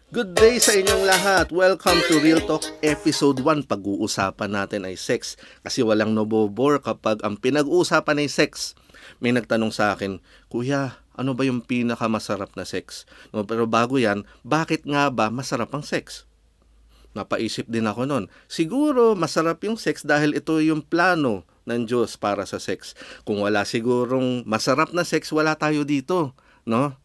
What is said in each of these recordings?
Good day sa inyong lahat. Welcome to Real Talk Episode 1. Pag-uusapan natin ay sex. Kasi walang nabobore kapag ang pinag-uusapan ay sex. May nagtanong sa akin, Kuya, ano ba yung pinakamasarap na sex? No, pero bago yan, bakit nga ba masarap ang sex? Napaisip din ako nun. Siguro masarap yung sex dahil ito yung plano ng Diyos para sa sex. Kung wala sigurong masarap na sex, wala tayo dito, no?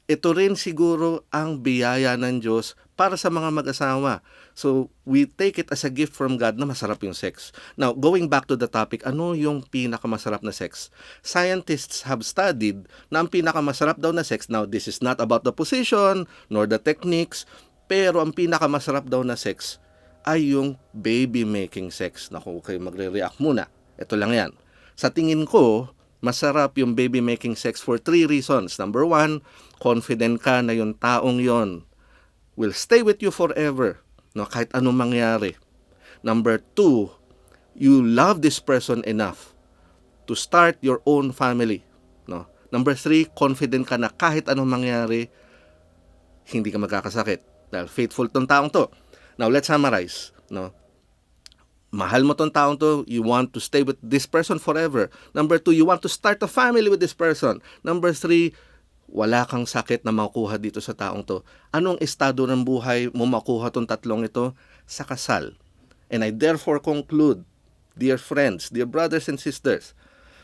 Ito rin siguro ang biyaya ng Diyos para sa mga mag-asawa. So, we take it as a gift from God na masarap yung sex. Now, going back to the topic, ano yung pinakamasarap na sex? Scientists have studied na ang pinakamasarap daw na sex, now this is not about the position nor the techniques, pero ang pinakamasarap daw na sex ay yung baby-making sex. Naku, okay, magre-react muna. Ito lang yan. Sa tingin ko, masarap yung baby-making sex for 3 reasons. Number 1, confident ka na yung taong yon will stay with you forever, no, kahit anong mangyari. Number 2, you love this person enough to start your own family. No? Number 3, confident ka na kahit anong mangyari, hindi ka magkakasakit. Dahil faithful tong taong to. Now, let's summarize. No? Mahal mo tong taong to, you want to stay with this person forever. Number 2, you want to start a family with this person. Number 3, wala kang sakit na makuha dito sa taong to. Anong estado ng buhay mo makuha tong tatlong ito? Sa kasal. And I therefore conclude, dear friends, dear brothers and sisters,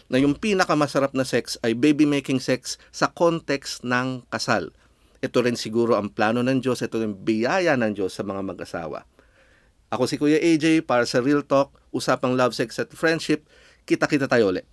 na yung pinakamasarap na sex ay baby-making sex sa context ng kasal. Ito rin siguro ang plano ng Diyos, ito rin biyaya ng Diyos sa mga mag-asawa. Ako si Kuya AJ para sa Real Talk, usapang love, sex at friendship. Kita-kita tayo ulit.